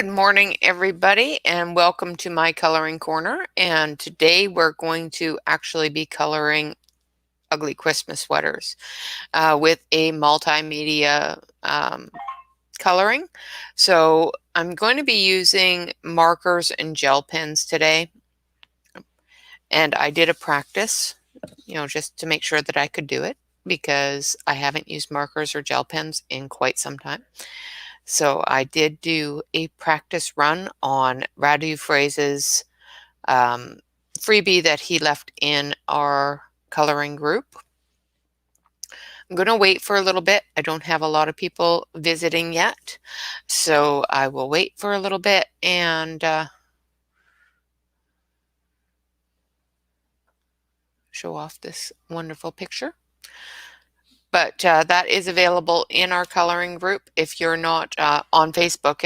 Good morning, everybody, and welcome to my coloring corner. And today we're going to actually be coloring ugly Christmas sweaters with a multimedia coloring. So I'm going to be using markers and gel pens today. And I did a practice, just to make sure that I could do it because I haven't used markers or gel pens in quite some time. So I did do a practice run on Radu Phrase's freebie that he left in our coloring group. I'm going to wait for a little bit. I don't have a lot of people visiting yet, so I will wait for a little bit and show off this wonderful picture. But that is available in our coloring group. If you're not on Facebook,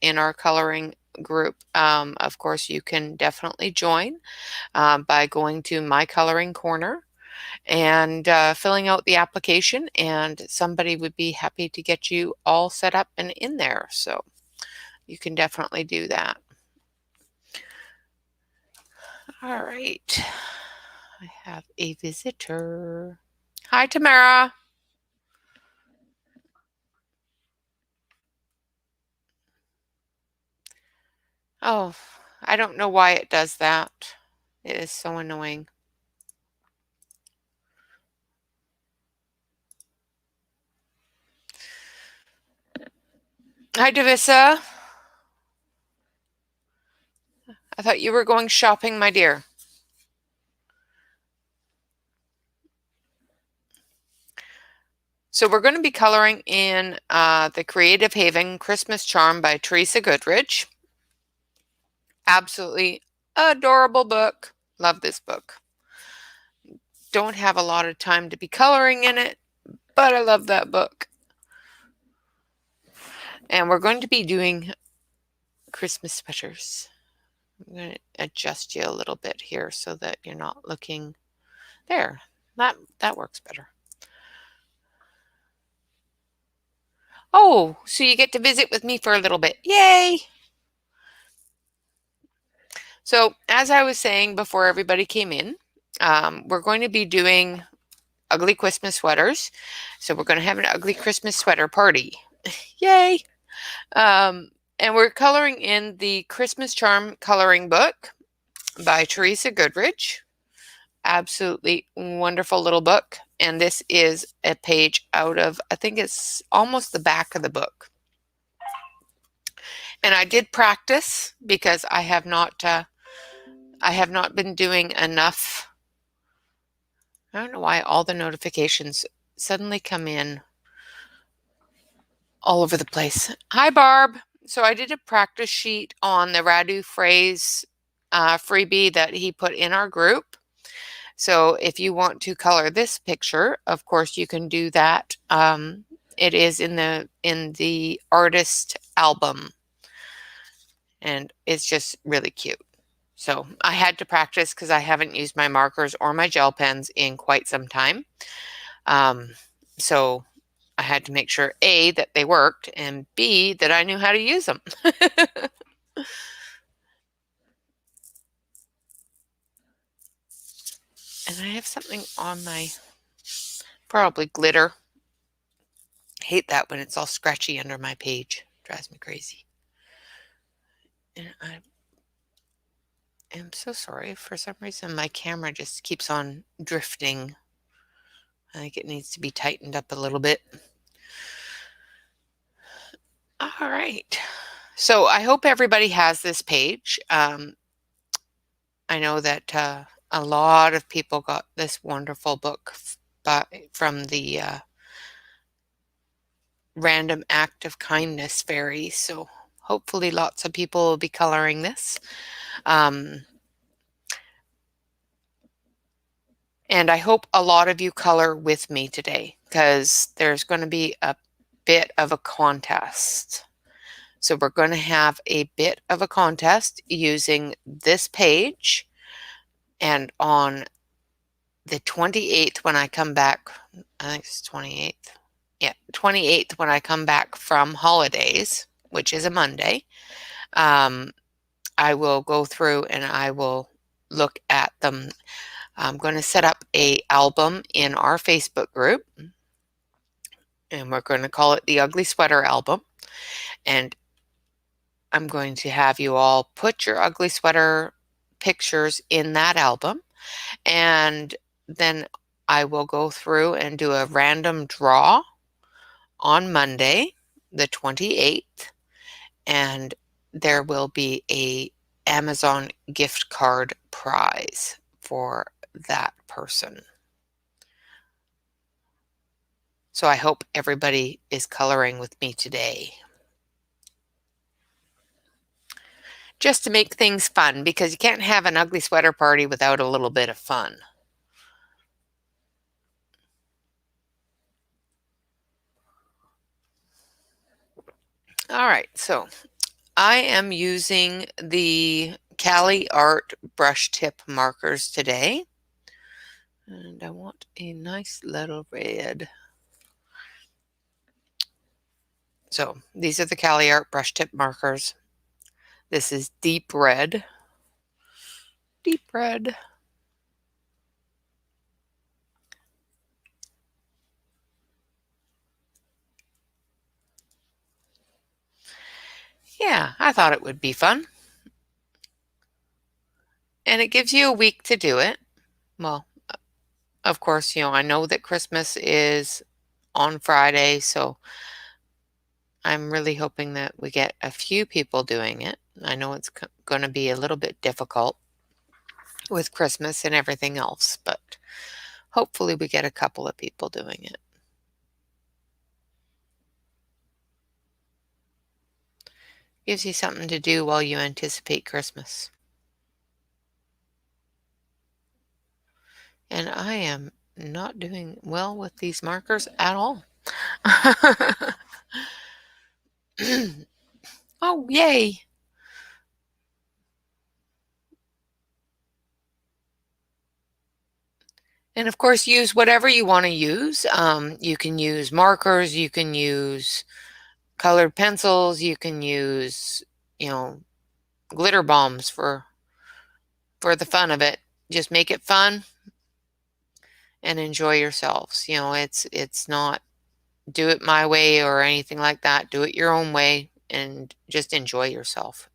in our coloring group, of course, you can definitely join by going to My Coloring Corner and filling out the application, and somebody would be happy to get you all set up and in there. So you can definitely do that. All right. I have a visitor. Hi, Tamara. Oh, I don't know why it does that. It is so annoying. Hi, Davissa. I thought you were going shopping, my dear. So we're going to be coloring in the Creative Haven Christmas Charm by Teresa Goodridge. Absolutely adorable book. Love this book. Don't have a lot of time to be coloring in it, but I love that book. And we're going to be doing Christmas sweaters. I'm going to adjust you a little bit here so that you're not looking there. That works better. Oh, so you get to visit with me for a little bit. Yay! So as I was saying before everybody came in, we're going to be doing ugly Christmas sweaters. So we're going to have an ugly Christmas sweater party. Yay! And we're coloring in the Christmas Charm coloring book by Teresa Goodridge. Absolutely wonderful little book. And this is a page out of, I think it's almost the back of the book. And I did practice because I have not been doing enough. I don't know why all the notifications suddenly come in all over the place. Hi, Barb. So I did a practice sheet on the Radu Phrase freebie that he put in our group. So if you want to color this picture, of course you can do that. It is in the artist album, and it's just really cute. So I had to practice because I haven't used my markers or my gel pens in quite some time. So I had to make sure, A, that they worked, and B, that I knew how to use them. And I have something on my, probably glitter. Hate that when it's all scratchy under my page. Drives me crazy. And I am so sorry. For some reason, my camera just keeps on drifting. I think it needs to be tightened up a little bit. All right. So I hope everybody has this page. I know that a lot of people got this wonderful book from the Random Act of Kindness Fairy. So hopefully lots of people will be coloring this. And I hope a lot of you color with me today because there's going to be a bit of a contest. So we're going to have a bit of a contest using this page, and on the 28th when I come back, I think it's 28th. Yeah, 28th when I come back from holidays, which is a Monday, I will go through and I will look at them. I'm going to set up a album in our Facebook group, and we're going to call it the Ugly Sweater Album. And I'm going to have you all put your ugly sweater pictures in that album, and then I will go through and do a random draw on Monday, the 28th, and there will be a Amazon gift card prize for that person. So I hope everybody is coloring with me today. Just to make things fun, because you can't have an ugly sweater party without a little bit of fun. All right, so I am using the Cali Art brush tip markers today. And I want a nice little red. So these are the Cali Art brush tip markers. This is deep red. Deep red. Yeah, I thought it would be fun. And it gives you a week to do it. Well, of course, I know that Christmas is on Friday, so I'm really hoping that we get a few people doing it. I know it's going to be a little bit difficult with Christmas and everything else, but hopefully we get a couple of people doing it. Gives you something to do while you anticipate Christmas. And I am not doing well with these markers at all. Oh, yay! And of course, use whatever you want to use. You can use markers, you can use colored pencils, you can use, glitter bombs for the fun of it. Just make it fun and enjoy yourselves. It's not do it my way or anything like that. Do it your own way and just enjoy yourself.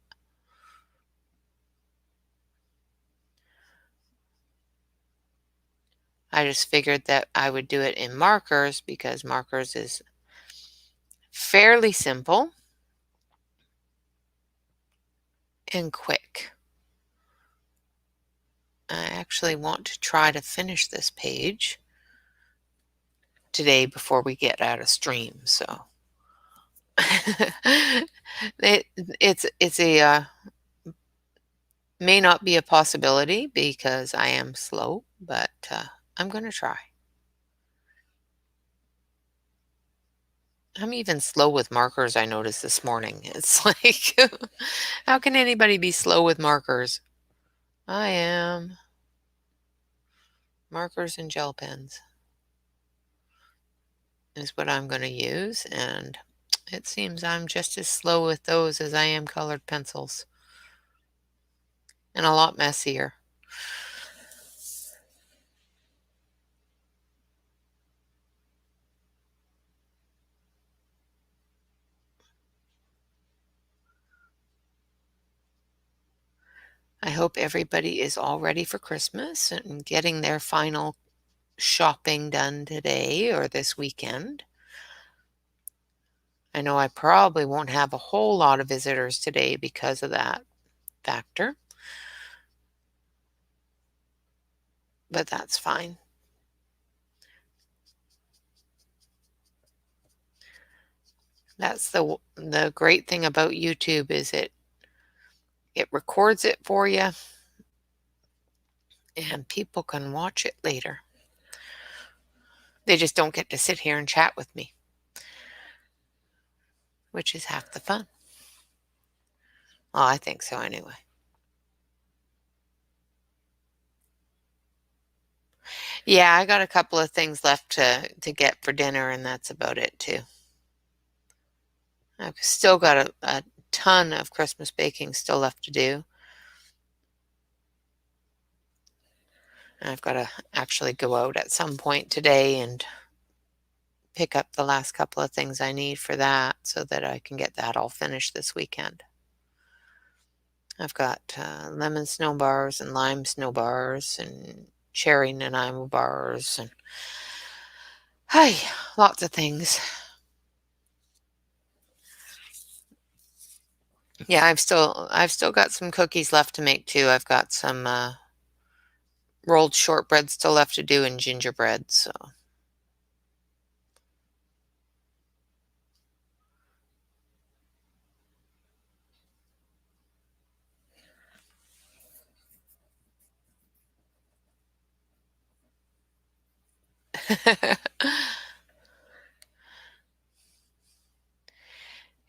I just figured that I would do it in markers because markers is fairly simple and quick. I actually want to try to finish this page today before we get out of stream. So it's a may not be a possibility because I am slow, but I'm going to try. I'm even slow with markers, I noticed this morning. It's like, how can anybody be slow with markers? I am. Markers and gel pens is what I'm going to use, and it seems I'm just as slow with those as I am colored pencils, and a lot messier. I hope everybody is all ready for Christmas and getting their final shopping done today or this weekend. I know I probably won't have a whole lot of visitors today because of that factor, but that's fine. That's the great thing about YouTube is it records it for you and people can watch it later. They just don't get to sit here and chat with me, which is half the fun. Well, I think so anyway. Yeah, I got a couple of things left to get for dinner, and that's about it too. I've still got a ton of Christmas baking still left to do. I've got to actually go out at some point today and pick up the last couple of things I need for that so that I can get that all finished this weekend. I've got lemon snow bars and lime snow bars and cherry Nanaimo bars and hi, lots of things. Yeah, I've still got some cookies left to make too. I've got some rolled shortbread still left to do and gingerbread, so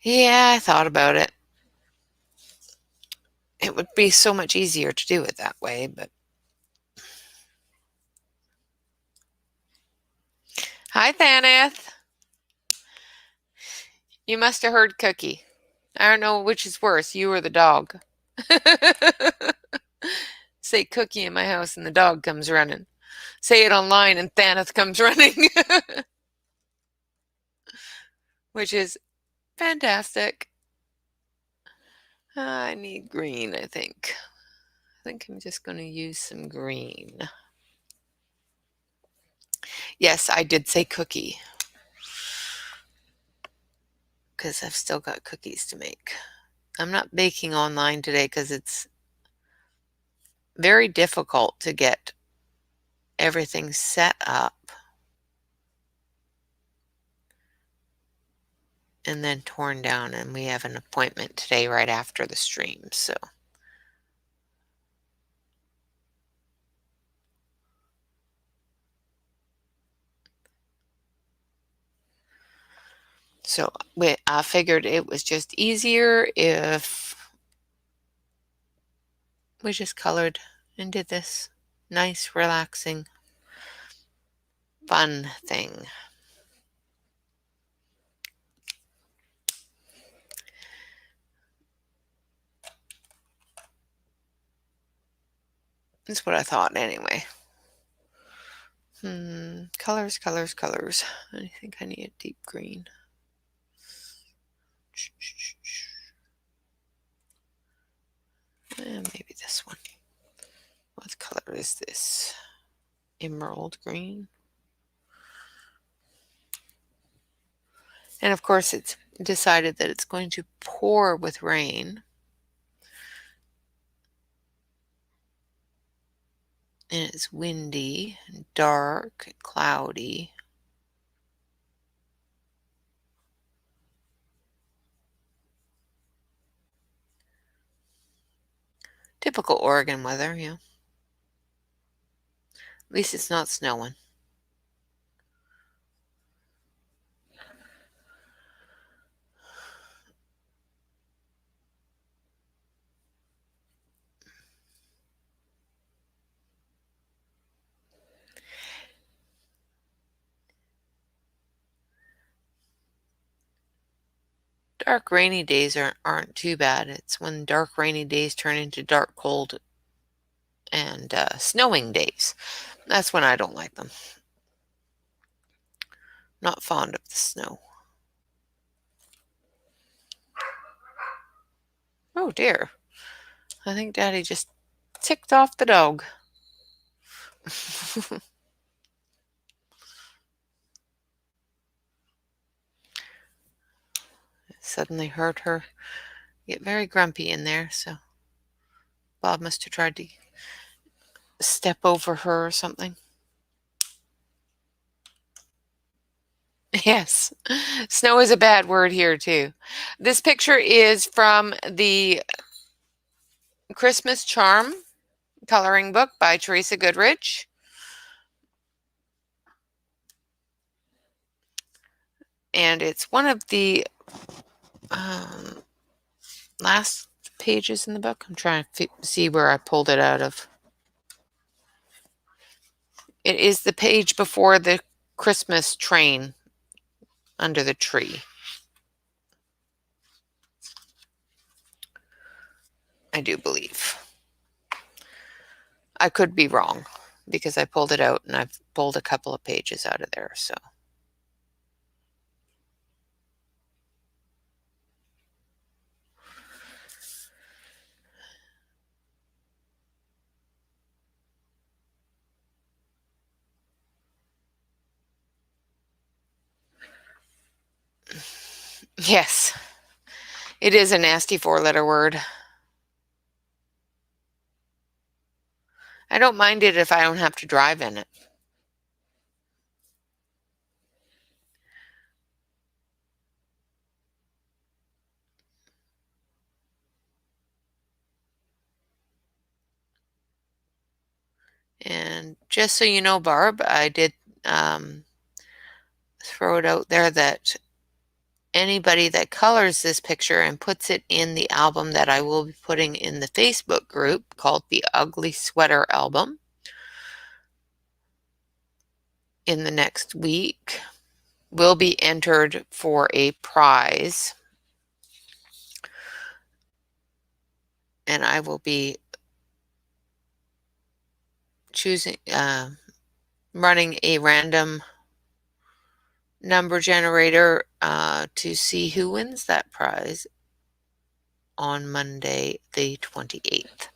yeah, I thought about it. It would be so much easier to do it that way, but hi, Thaneth. You must have heard Cookie. I don't know which is worse, you or the dog. Say Cookie in my house and the dog comes running. Say it online and Thaneth comes running. Which is fantastic. I need green, I think. I think I'm just going to use some green. Yes, I did say Cookie. Because I've still got cookies to make. I'm not baking online today because it's very difficult to get everything set up and then torn down, and we have an appointment today right after the stream, so I figured it was just easier if we just colored and did this nice, relaxing, fun thing. That's what I thought anyway. Colors, colors, colors. I think I need a deep green. Maybe this one. What color is this? Emerald green. And of course it's decided that it's going to pour with rain. And it's windy, and dark, and cloudy. Typical Oregon weather, yeah. At least it's not snowing. Dark rainy days aren't too bad. It's when dark rainy days turn into dark cold and snowing days. That's when I don't like them. Not fond of the snow. Oh dear. I think Daddy just ticked off the dog. Suddenly heard her get very grumpy in there, so Bob must have tried to step over her or something. Yes, snow is a bad word here too. This picture is from the Christmas Charm coloring book by Teresa Goodridge. And it's one of the last pages in the book. I'm trying to see where I pulled it out of. It is the page before the Christmas train under the tree. I do believe. I could be wrong because I pulled it out and I've pulled a couple of pages out of there, so. Yes, it is a nasty 4-letter word. I don't mind it if I don't have to drive in it. And just so you know, Barb, I did throw it out there that anybody that colors this picture and puts it in the album that I will be putting in the Facebook group called the Ugly Sweater Album in the next week will be entered for a prize. And I will be choosing, running a random number generator to see who wins that prize on Monday, the 28th.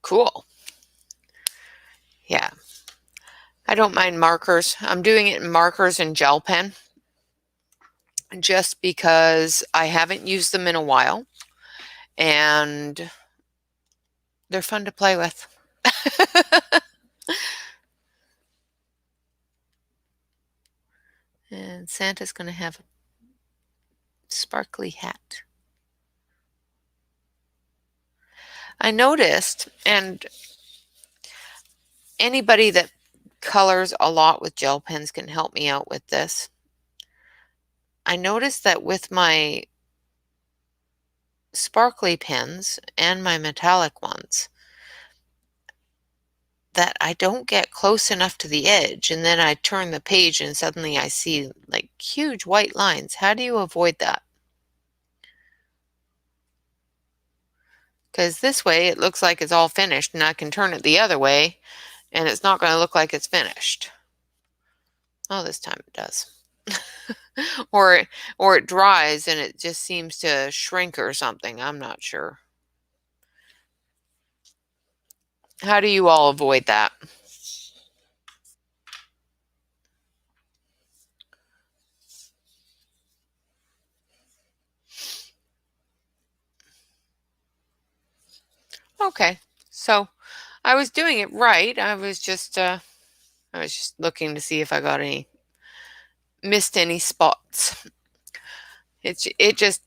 Cool. Yeah. I don't mind markers. I'm doing it in markers and gel pen just because I haven't used them in a while and they're fun to play with. And Santa's going to have a sparkly hat. I noticed, and anybody that colors a lot with gel pens can help me out with this. I noticed that with my sparkly pens and my metallic ones, that I don't get close enough to the edge, and then I turn the page and suddenly I see like huge white lines. How do you avoid that? Because this way it looks like it's all finished, and I can turn it the other way and it's not going to look like it's finished. Oh, this time it does. or it dries and it just seems to shrink or something. I'm not sure. How do you all avoid that? Okay, so I was doing it right. I was just looking to see if I got any missed any spots. It just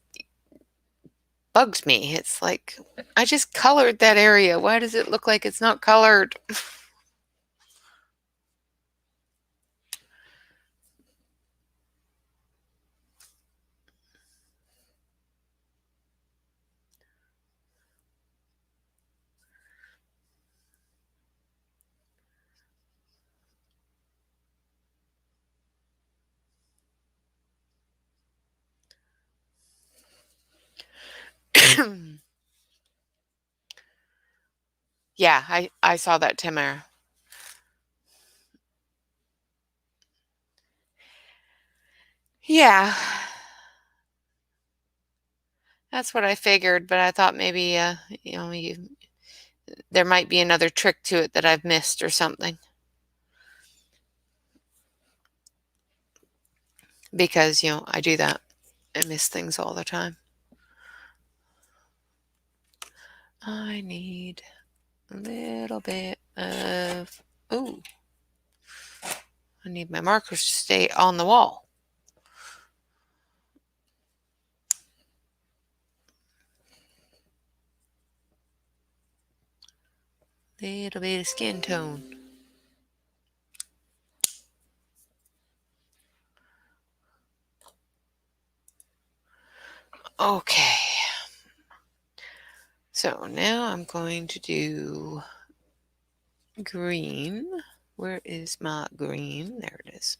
bugs me. It's like I just colored that area. Why does it look like it's not colored? Yeah, I saw that, Tamara. Yeah, that's what I figured, but I thought maybe there might be another trick to it that I've missed or something. Because, I do that. I miss things all the time. I need a little bit of, oh, I need my markers to stay on the wall. Little bit of skin tone. Okay. So now I'm going to do green. Where is my green? There it is.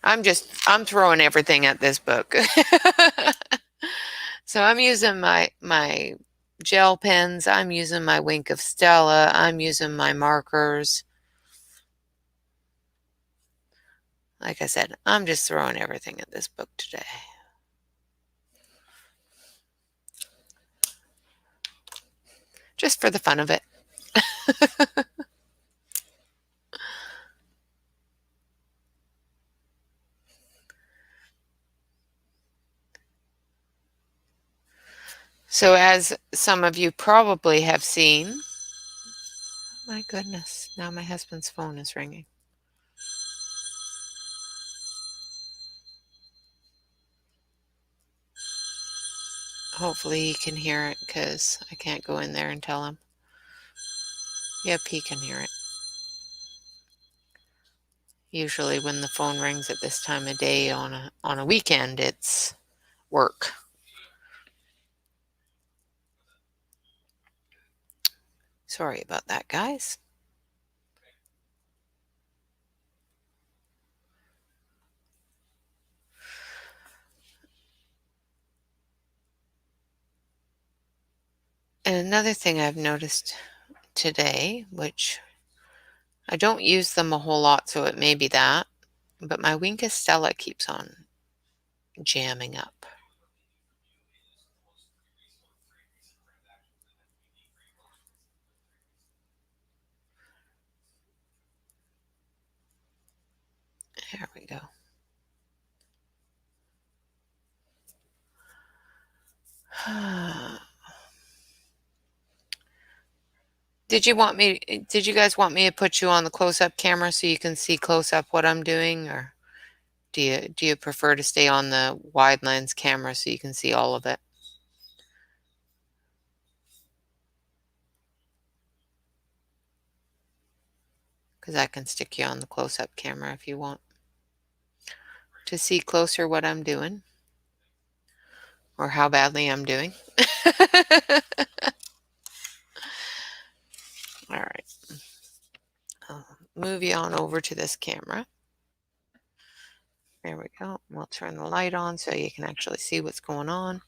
I'm throwing everything at this book. So I'm using my gel pens, I'm using my Wink of Stella, I'm using my markers. Like I said, I'm just throwing everything at this book today. Just for the fun of it. So as some of you probably have seen, my goodness, now my husband's phone is ringing. Hopefully he can hear it because I can't go in there and tell him. Yep, he can hear it. Usually when the phone rings at this time of day on a weekend, it's work. Sorry about that, guys. And another thing I've noticed today, which I don't use them a whole lot, so it may be that, but my Wink of Stella keeps on jamming up. There we go. Did you guys want me to put you on the close-up camera so you can see close-up what I'm doing, or do you prefer to stay on the wide lens camera so you can see all of it? Because I can stick you on the close-up camera if you want to see closer what I'm doing or how badly I'm doing. All right. I'll move you on over to this camera. There we go. We'll turn the light on so you can actually see what's going on.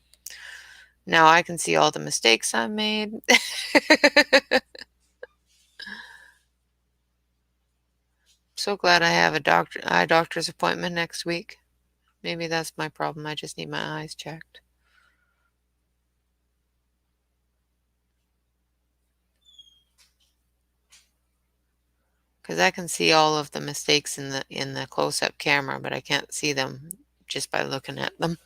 Now I can see all the mistakes I made. So glad I have eye doctor's appointment next week. Maybe that's my problem. I just need my eyes checked. Because I can see all of the mistakes in the close-up camera, but I can't see them just by looking at them.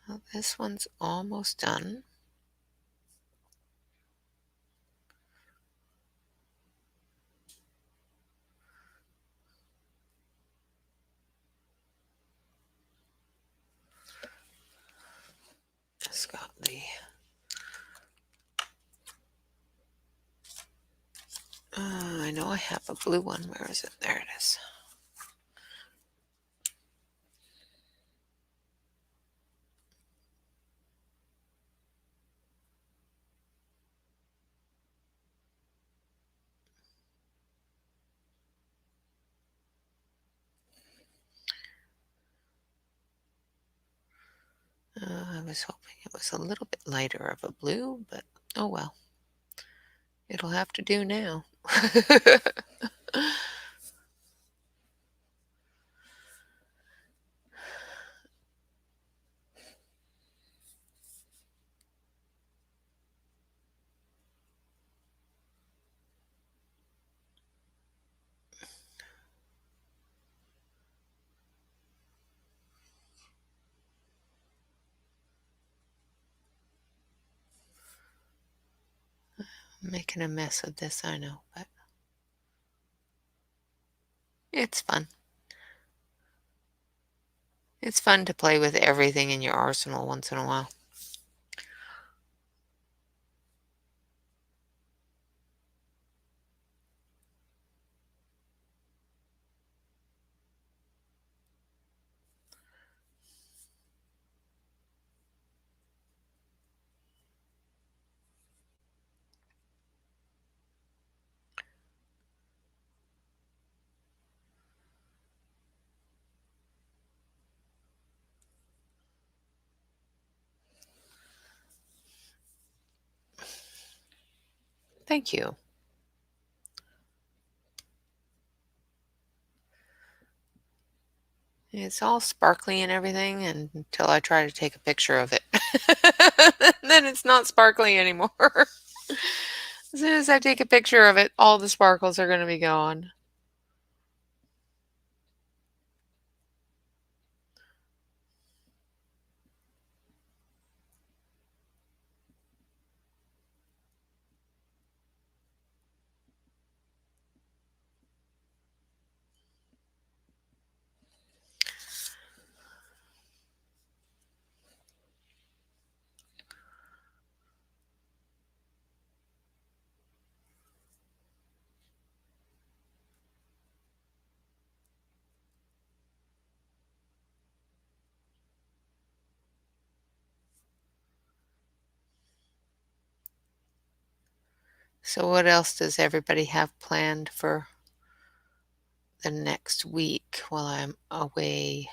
Well, this one's almost done. Just got the I know I have a blue one. Where is it? There it is. I was hoping it was a little bit lighter of a blue, but oh well. It'll have to do now. I'm making a mess of this, I know, but it's fun. It's fun to play with everything in your arsenal once in a while. Thank you. It's all sparkly and everything until I try to take a picture of it. Then it's not sparkly anymore. As soon as I take a picture of it, all the sparkles are going to be gone. So what else does everybody have planned for the next week while I'm away?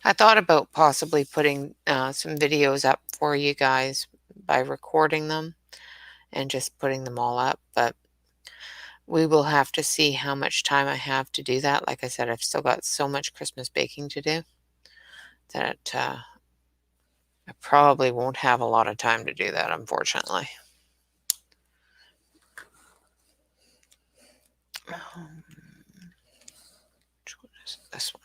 I thought about possibly putting some videos up for you guys by recording them and just putting them all up, but we will have to see how much time I have to do that. Like I said, I've still got so much Christmas baking to do that I probably won't have a lot of time to do that, unfortunately. Which one is this one?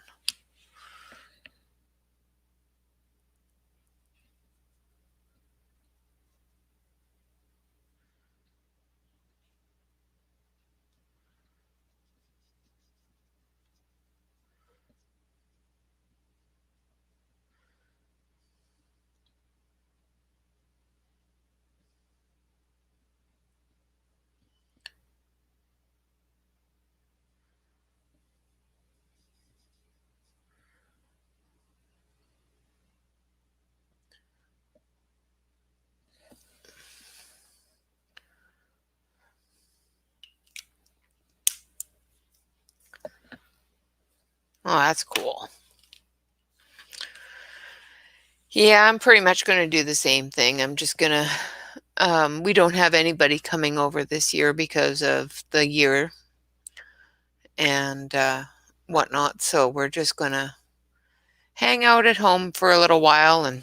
Oh, that's cool. Yeah, I'm pretty much going to do the same thing. I'm just going to, we don't have anybody coming over this year because of the year and whatnot. So we're just going to hang out at home for a little while and,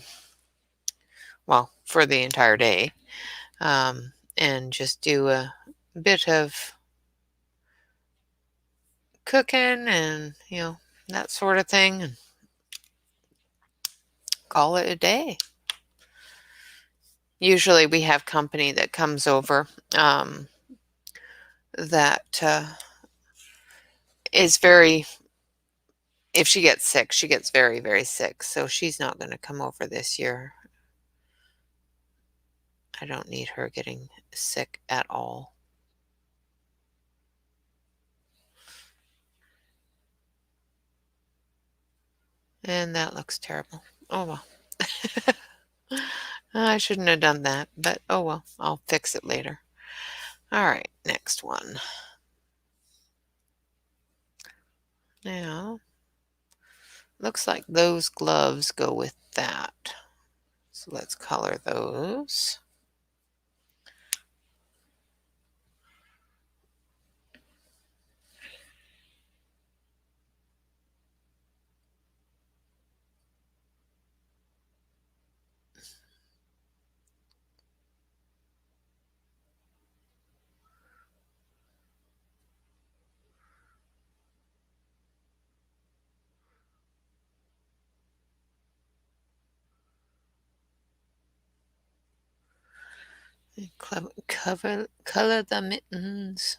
well, for the entire day, and just do a bit of cooking and, that sort of thing and call it a day. Usually we have company that comes over that is very, if she gets sick, she gets very, very sick. So she's not going to come over this year. I don't need her getting sick at all. And that looks terrible. Oh, well. I shouldn't have done that, but oh well, I'll fix it later. All right, next one. Now, looks like those gloves go with that. So let's color those. Color the mittens.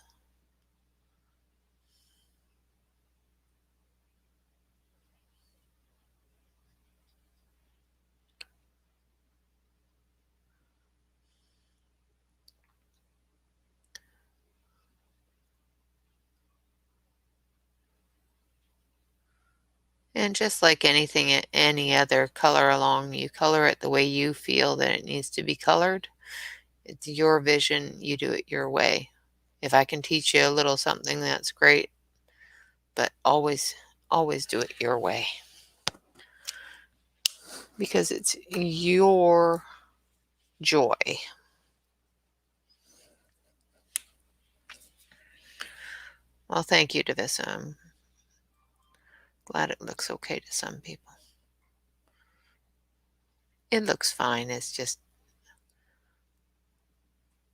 And just like anything, any other color along, you color it the way you feel that it needs to be colored. It's your vision. You do it your way. If I can teach you a little something, that's great. But always, always do it your way. Because it's your joy. Well, thank you, Divissa. I'm glad it looks okay to some people. It looks fine. It's just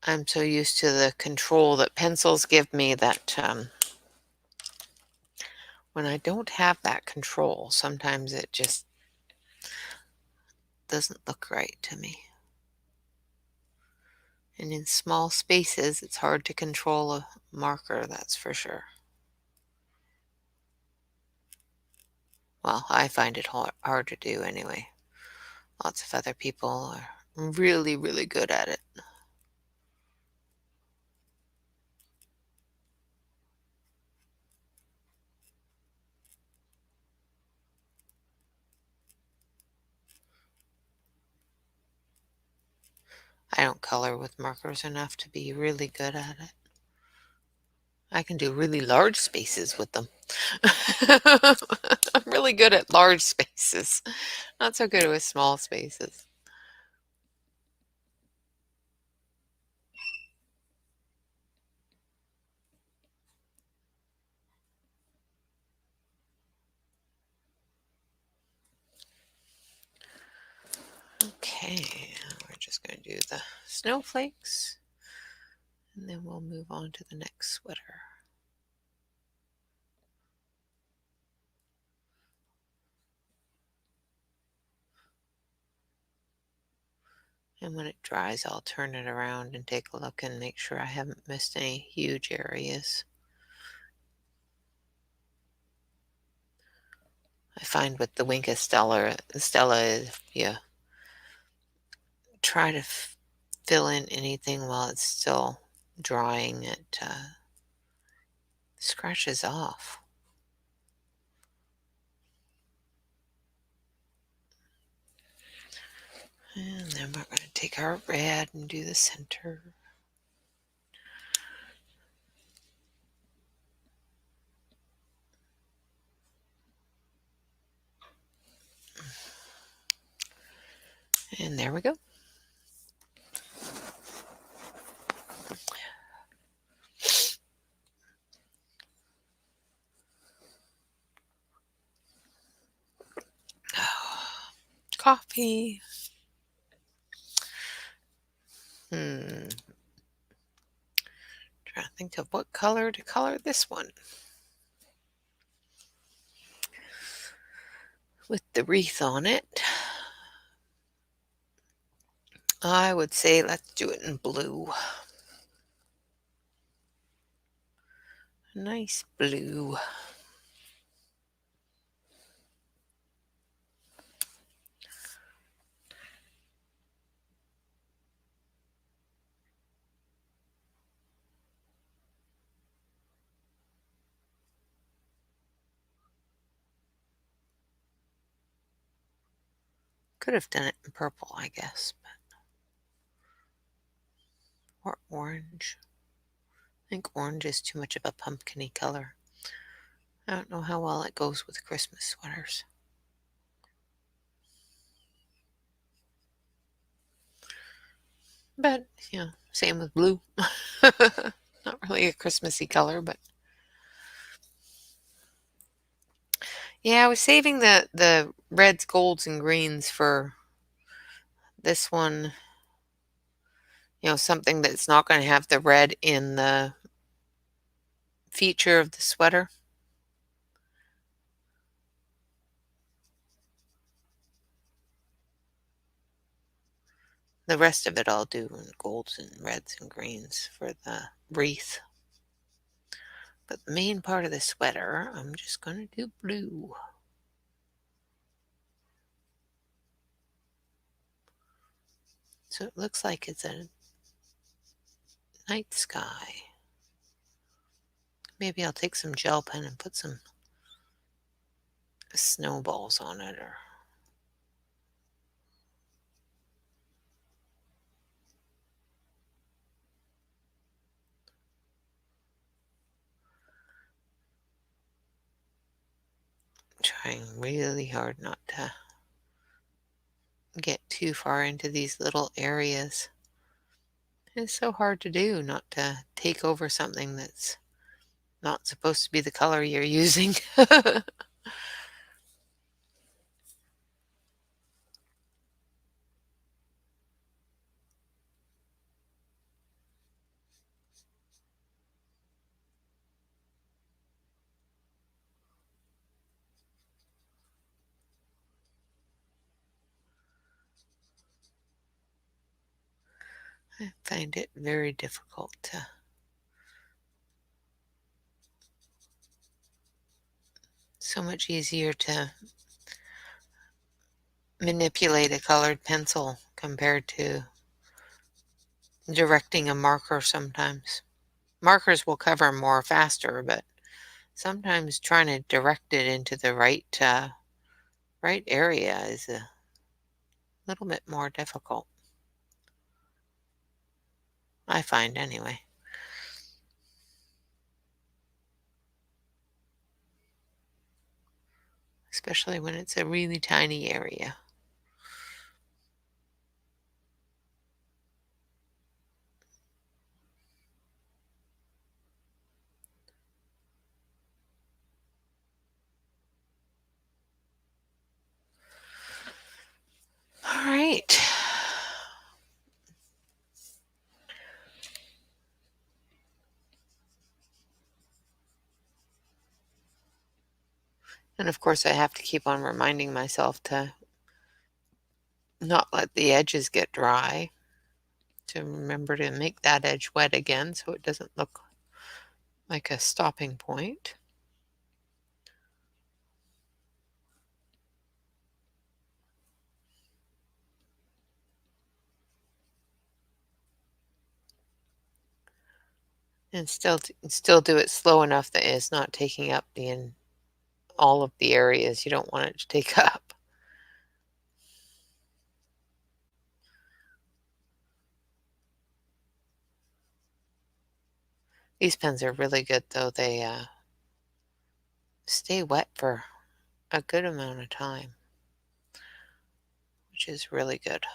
I'm so used to the control that pencils give me that when I don't have that control, sometimes it just doesn't look right to me. And in small spaces, it's hard to control a marker, that's for sure. Well, I find it hard to do anyway. Lots of other people are really, really good at it. I don't color with markers enough to be really good at it. I can do really large spaces with them. I'm really good at large spaces, not so good with small spaces. Okay, we're just going to do the snowflakes, and then we'll move on to the next sweater. And when it dries, I'll turn it around and take a look and make sure I haven't missed any huge areas. I find with the Wink Stella, if you try to fill in anything while it's still drying, it scratches off. And then we're going to take our red and do the center. And there we go. Coffee. Trying to think of what color to color this one. With the wreath on it, I would say let's do it in blue. Nice blue. Could have done it in purple, I guess, or orange. I think orange is too much of a pumpkin-y color. I don't know how well it goes with Christmas sweaters. But, same with blue. Not really a Christmassy color, but yeah, I was saving the reds, golds, and greens for this one. Something that's not going to have the red in the feature of the sweater. The rest of it I'll do in golds and reds and greens for the wreath. But the main part of the sweater, I'm just going to do blue. So it looks like it's a night sky. Maybe I'll take some gel pen and put some snowballs on it, or trying really hard not to get too far into these little areas. It's so hard to do, not to take over something that's Not supposed to be the color you're using. I find it very difficult to so much easier to manipulate a colored pencil compared to directing a marker sometimes. Markers will cover more faster, but sometimes trying to direct it into the right area is a little bit more difficult. I find anyway. Especially when it's a really tiny area. All right. And of course, I have to keep on reminding myself to not let the edges get dry, to remember to make that edge wet again so it doesn't look like a stopping point. And still do it slow enough that it's not taking up all of the areas you don't want it to take up. These pens are really good though. They stay wet for a good amount of time, which is really good.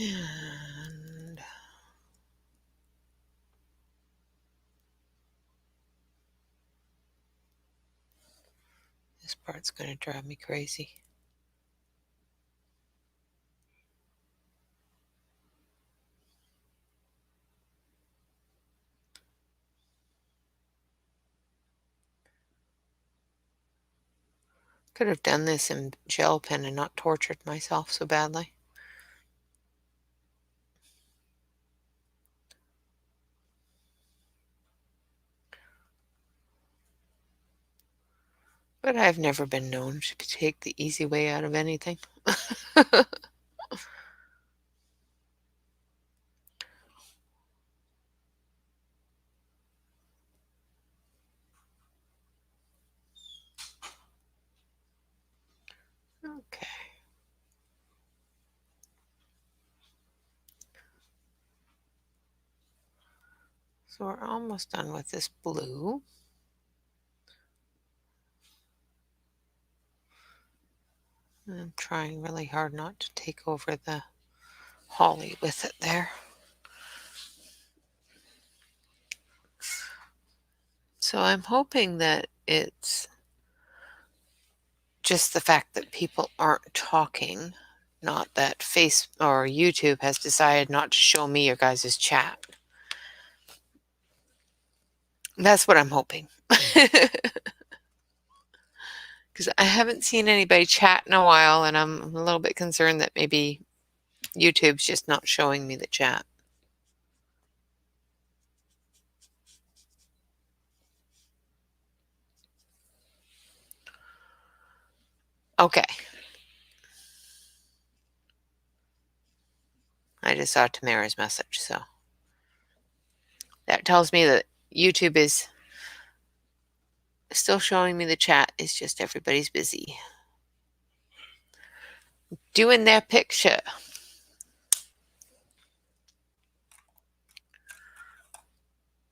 And this part's going to drive me crazy. Could have done this in gel pen and not tortured myself so badly. But I've never been known to take the easy way out of anything. Okay. So we're almost done with this blue. I'm trying really hard not to take over the holly with it there. So I'm hoping that it's just the fact that people aren't talking, not that Face or YouTube has decided not to show me your guys' chat. That's what I'm hoping. Because I haven't seen anybody chat in a while, and I'm a little bit concerned that maybe YouTube's just not showing me the chat. Okay. I just saw Tamara's message, so that tells me that YouTube is still showing me the chat. It's just everybody's busy doing their picture.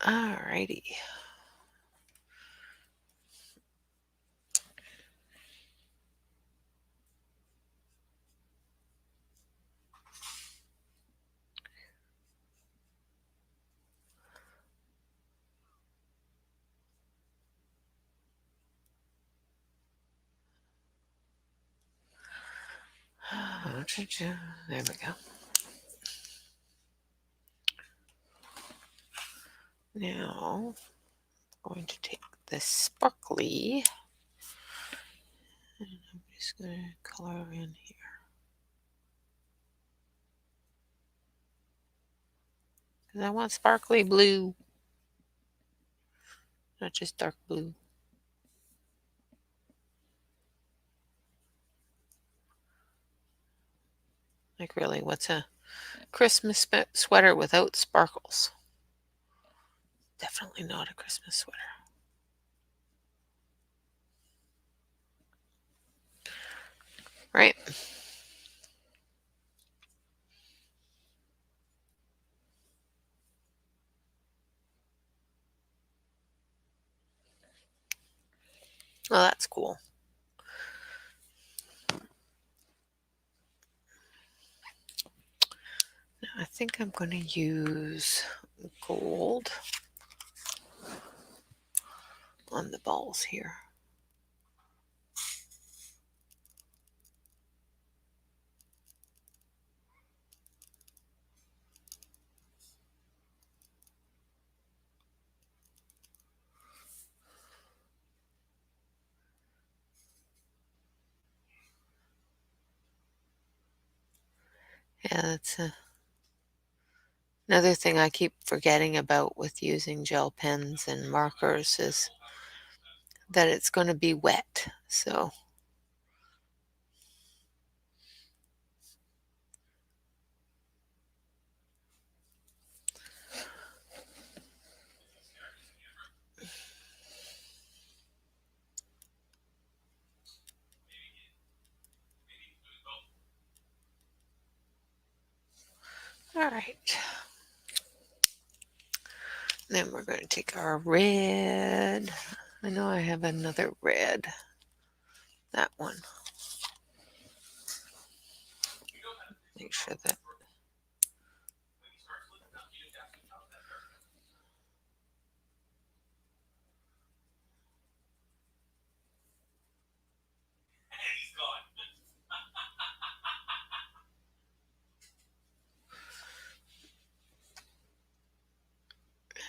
Alrighty. There we go. Now, I'm going to take this sparkly, and I'm just going to color in here. Because I want sparkly blue, not just dark blue. Like, really, what's a Christmas sweater without sparkles? Definitely not a Christmas sweater. Right? Well, that's cool. Now, I think I'm going to use gold on the balls here. Yeah, that's another thing I keep forgetting about with using gel pens and markers is that it's going to be wet. So all right. Then we're going to take our red. I know I have another red. That one. Make sure that.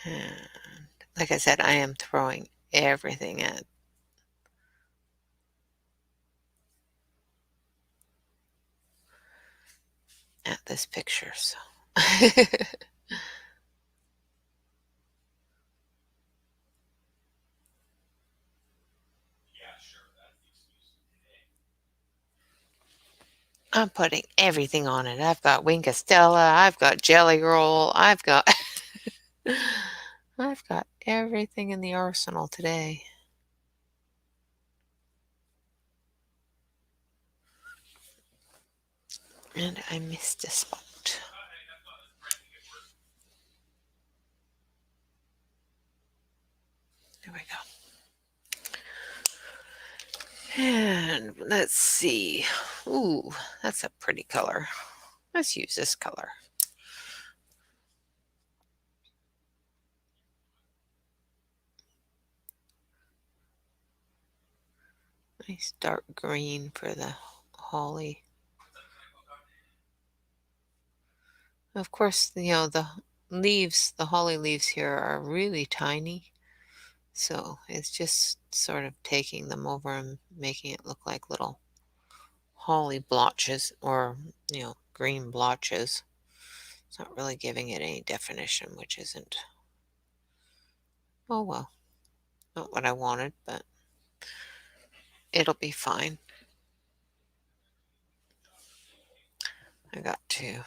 And like I said, I am throwing everything at this picture. So I'm putting everything on it. I've got Wink Estella, I've got Jelly Roll, I've got I've got everything in the arsenal today. And I missed a spot. There we go. And let's see. Ooh, that's a pretty color. Let's use this color. Nice dark green for the holly. Of course, you know, the leaves, the holly leaves here are really tiny. So it's just sort of taking them over and making it look like little holly blotches or, you know, green blotches. It's not really giving it any definition, which isn't, oh well, not what I wanted, but it'll be fine. I got to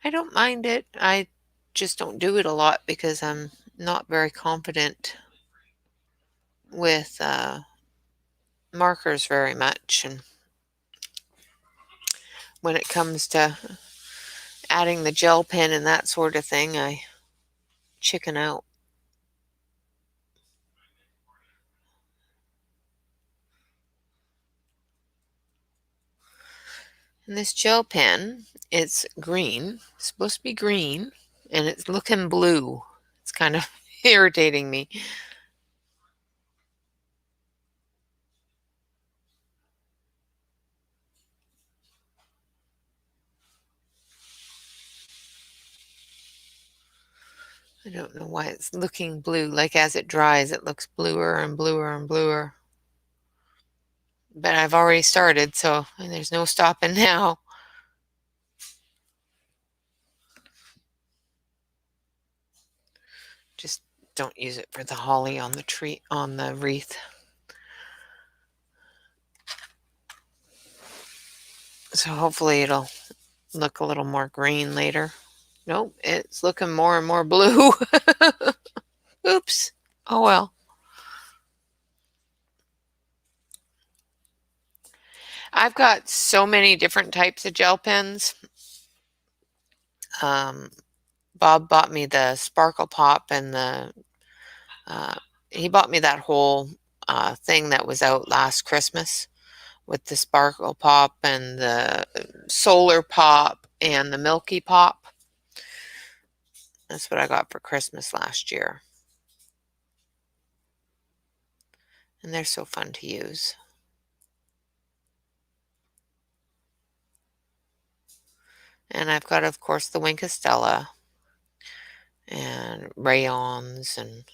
I don't mind it. I just don't do it a lot because I'm not very confident with markers very much. And when it comes to adding the gel pen and that sort of thing, I chicken out. And this gel pen, it's green. It's supposed to be green. and it's looking blue. It's kind of irritating me. I don't know why it's looking blue. Like as it dries, it looks bluer and bluer and bluer. But I've already started, so there's no stopping now. Just don't use it for the holly on the tree, on the wreath. So hopefully it'll look a little more green later. Nope, it's looking more and more blue. Oops. Oh well. I've got so many different types of gel pens. Um, Bob bought me the Sparkle Pop and he bought me that whole thing that was out last Christmas with the Sparkle Pop and the Solar Pop and the Milky Pop. That's what I got for Christmas last year. And they're so fun to use. And I've got, of course, the Wink of Stella and rayons, and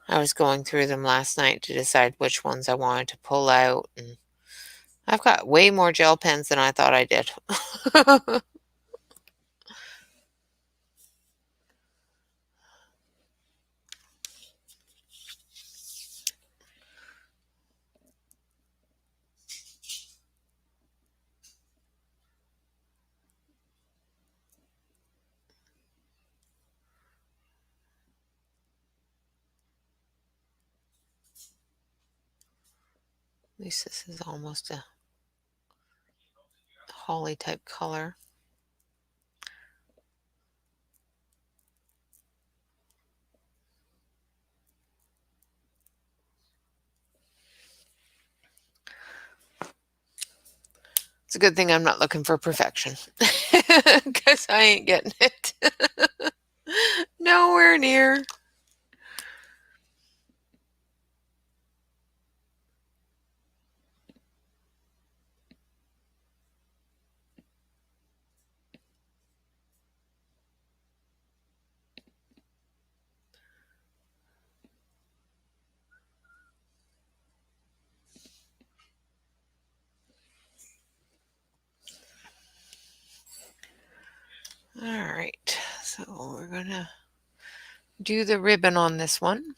I was going through them last night to decide which ones I wanted to pull out, and I've got way more gel pens than I thought I did. At least this is almost a holly type color. It's a good thing I'm not looking for perfection, because I ain't getting it. Nowhere near. All right, so we're gonna do the ribbon on this one.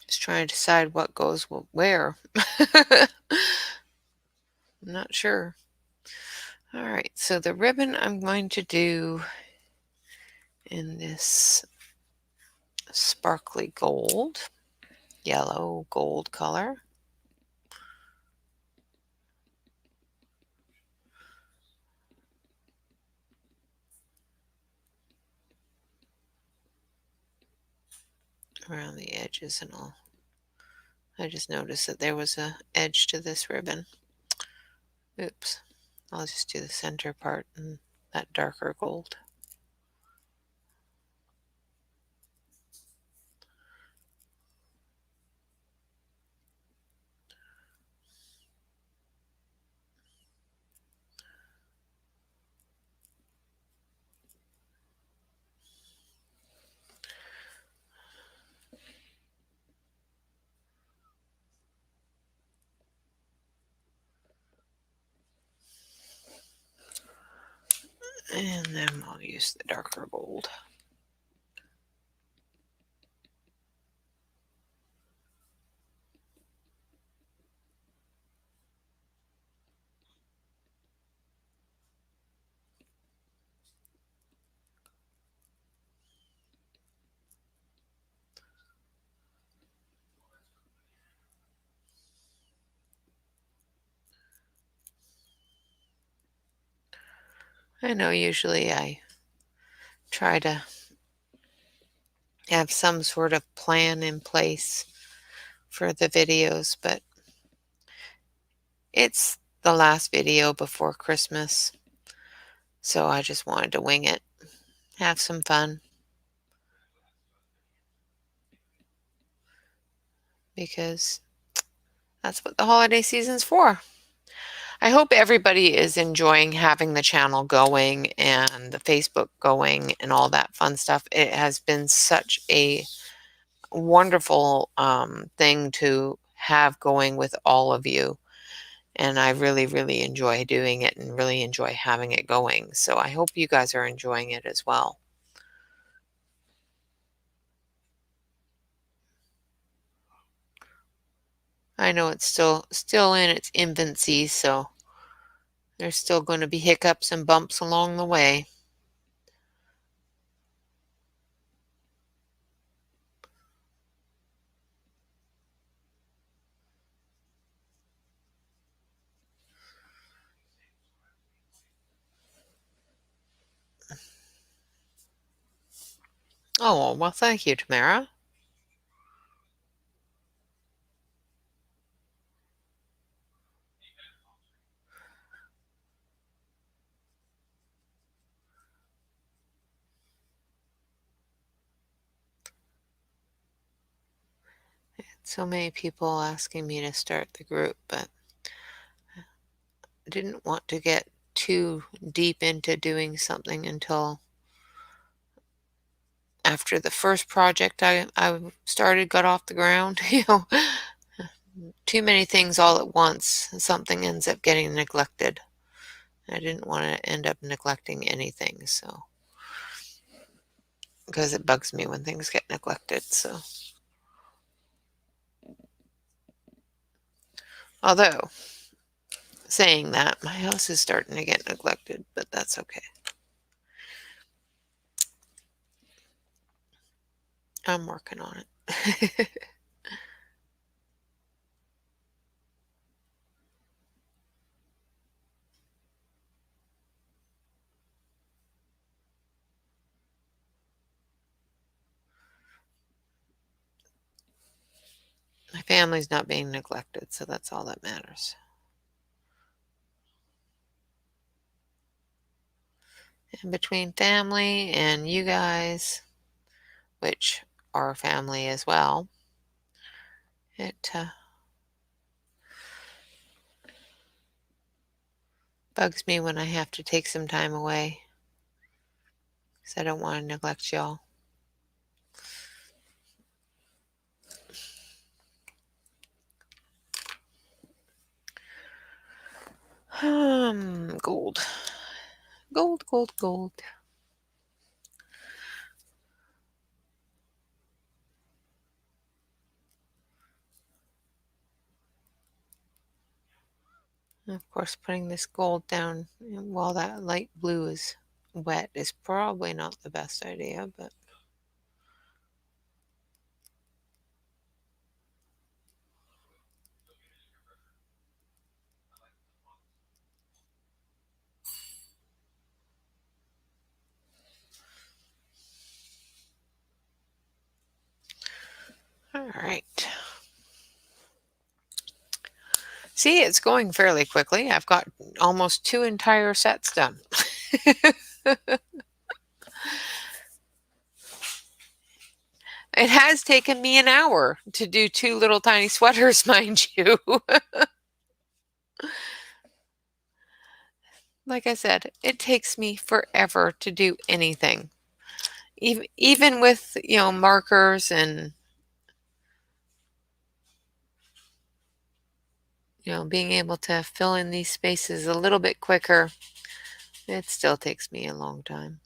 Just trying to decide what goes where. I'm not sure. All right, so the ribbon I'm going to do in this sparkly gold, yellow gold color. Around the edges and all. I just noticed that there was a edge to this ribbon. Oops. I'll just do the center part in that darker gold. And then I'll use the darker gold. I know usually I try to have some sort of plan in place for the videos, but it's the last video before Christmas, so I just wanted to wing it, have some fun, because that's what the holiday season's for. I hope everybody is enjoying having the channel going and the Facebook going and all that fun stuff. It has been such a wonderful thing to have going with all of you. And I really, really enjoy doing it and really enjoy having it going. So I hope you guys are enjoying it as well. I know it's still in its infancy, so there's still going to be hiccups and bumps along the way. Oh, well, thank you, Tamara. So many people asking me to start the group, but I didn't want to get too deep into doing something until after the first project I started got off the ground. Too many things all at once, something ends up getting neglected. I didn't want to end up neglecting anything, so because it bugs me when things get neglected. So, although saying that, my house is starting to get neglected, but that's okay. I'm working on it. My family's not being neglected, so that's all that matters. And between family and you guys, which are family as well, it bugs me when I have to take some time away because I don't want to neglect y'all. Gold. Gold, gold, gold. And of course, putting this gold down while that light blue is wet is probably not the best idea, but all right. See, it's going fairly quickly. I've got almost 2 entire sets done. It has taken me an hour to do 2 little tiny sweaters, mind you. Like I said, it takes me forever to do anything. Even with, markers and, being able to fill in these spaces a little bit quicker, it still takes me a long time.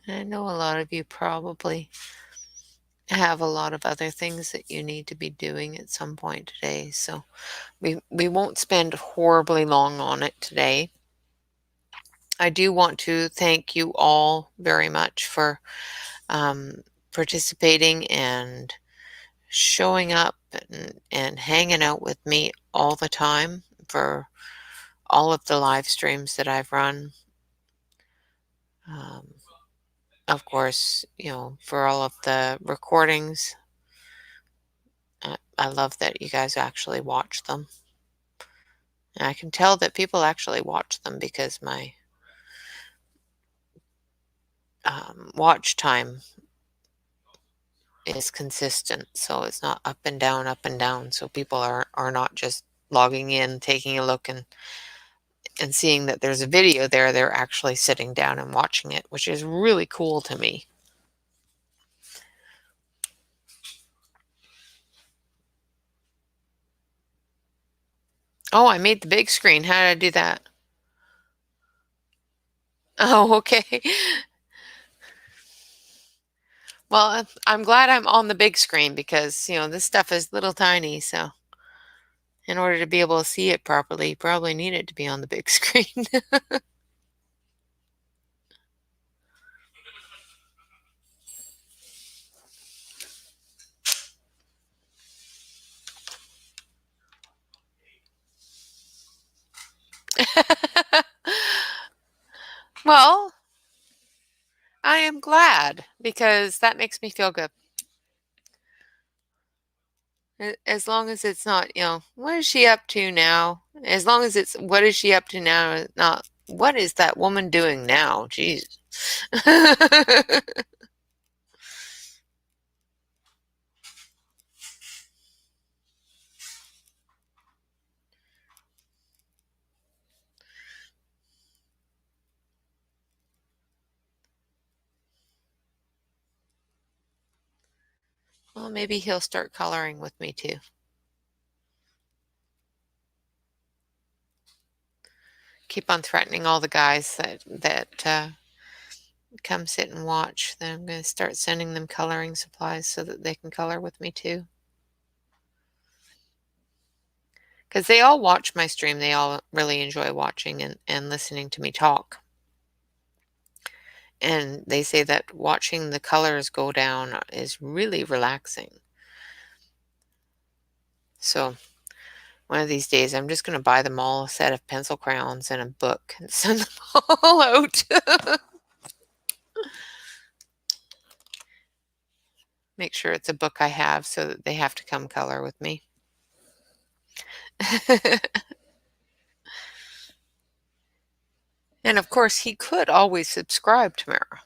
I know a lot of you probably have a lot of other things that you need to be doing at some point today, so we won't spend horribly long on it today. I do want to thank you all very much for participating and showing up and hanging out with me all the time for all of the live streams that I've run. Um, of course, for all of the recordings. I love that you guys actually watch them. And I can tell that people actually watch them because my watch time is consistent. So it's not up and down, up and down. So people are not just logging in, taking a look and seeing that there's a video there. They're actually sitting down and watching it, which is really cool to me. Oh, I made the big screen. How did I do that? Oh, okay. Well, I'm glad I'm on the big screen because, this stuff is little tiny. So in order to be able to see it properly, you probably need it to be on the big screen. Well, I am glad because that makes me feel good. As long as it's not, what is she up to now? As long as it's what is she up to now, not what is that woman doing now? Jeez. Well, maybe he'll start coloring with me too. Keep on threatening all the guys that come sit and watch. Then I'm going to start sending them coloring supplies so that they can color with me too. Because they all watch my stream. They all really enjoy watching and listening to me talk. And they say that watching the colors go down is really relaxing. So one of these days, I'm just going to buy them all a set of pencil crayons and a book and send them all out. Make sure it's a book I have so that they have to come color with me. And of course, he could always subscribe to Mara.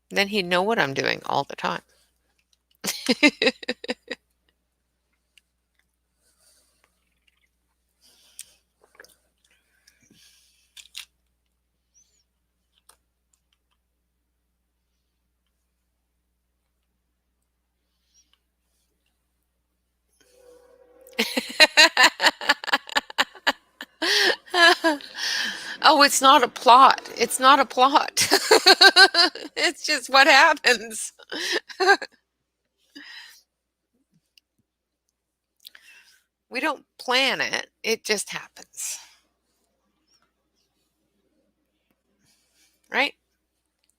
Then he'd know what I'm doing all the time. Oh, it's not a plot. It's not a plot. It's just what happens. We don't plan it. It just happens. Right?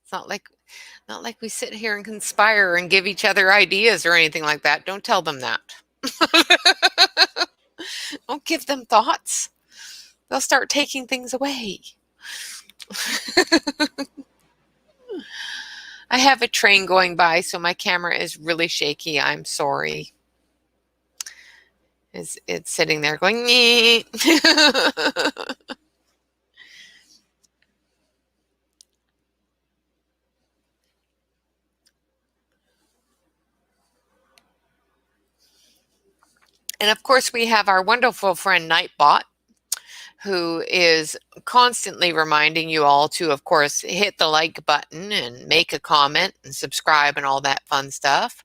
It's not like we sit here and conspire and give each other ideas or anything like that. Don't tell them that. Don't give them thoughts. They'll start taking things away. I have a train going by, so my camera is really shaky. I'm sorry. It's sitting there going, And of course, we have our wonderful friend Nightbot, who is constantly reminding you all to, of course, hit the like button and make a comment and subscribe and all that fun stuff.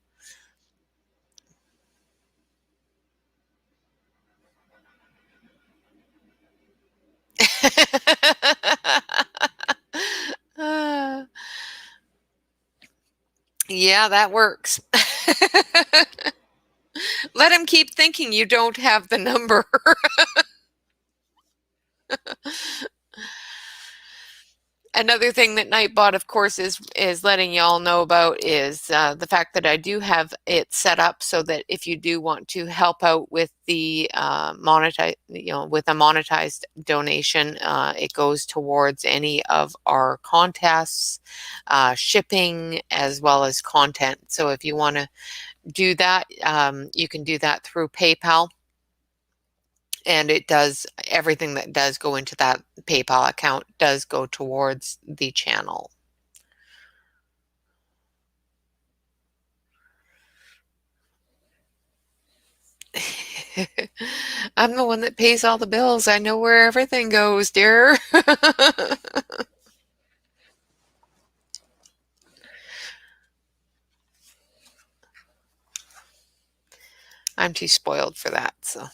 Yeah, that works. Let him keep thinking you don't have the number. Another thing that Nightbot, of course, is letting y'all know about is the fact that I do have it set up so that if you do want to help out with the with a monetized donation, it goes towards any of our contests, shipping, as well as content. So if you want to do that, you can do that through PayPal. And it does, everything that does go into that PayPal account does go towards the channel. I'm the one that pays all the bills. I know where everything goes, dear. I'm too spoiled for that, so.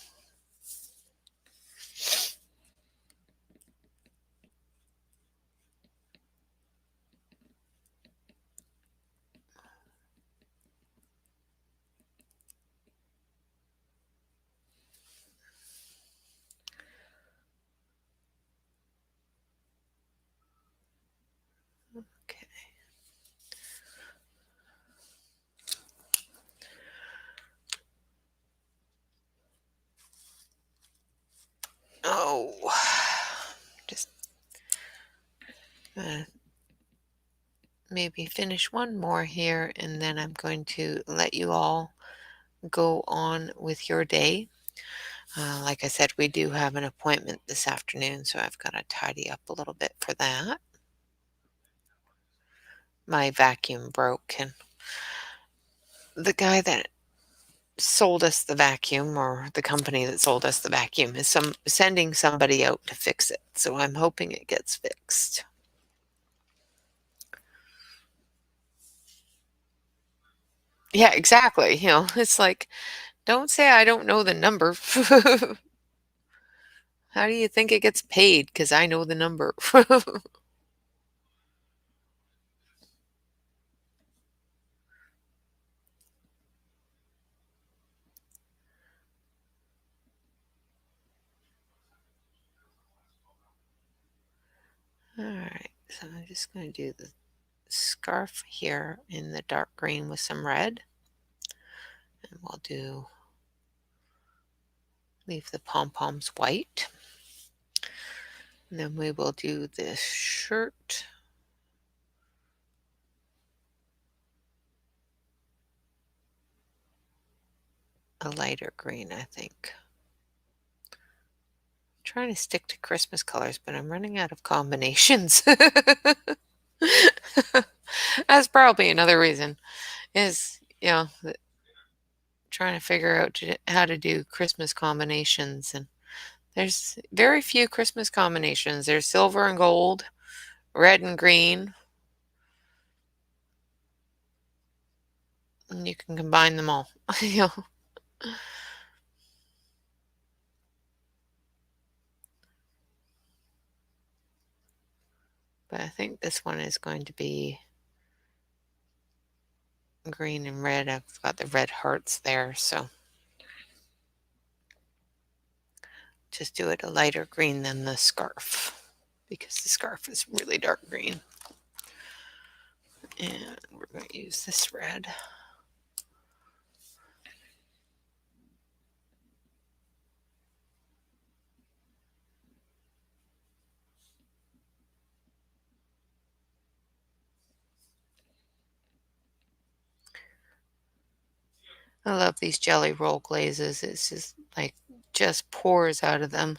Okay. Oh, just maybe finish one more here, and then I'm going to let you all go on with your day. Like I said, we do have an appointment this afternoon, so I've got to tidy up a little bit for that. My vacuum broke, and the guy that sold us the vacuum, or the company that sold us the vacuum, is sending somebody out to fix it. So I'm hoping it gets fixed. Yeah, exactly. It's like, don't say I don't know the number. How do you think it gets paid? Because I know the number. All right, so I'm just going to do the scarf here in the dark green with some red. And we'll leave the pom-poms white. And then we will do this shirt. A lighter green, I think. I'm trying to stick to Christmas colors, but I'm running out of combinations. That's probably another reason, is, trying to figure out how to do Christmas combinations. And there's very few Christmas combinations. There's silver and gold, red and green, and you can combine them all. But I think this one is going to be green and red. I've got the red hearts there, so just do it a lighter green than the scarf, because the scarf is really dark green. And we're going to use this red. I love these jelly roll glazes. It's just like, just pours out of them.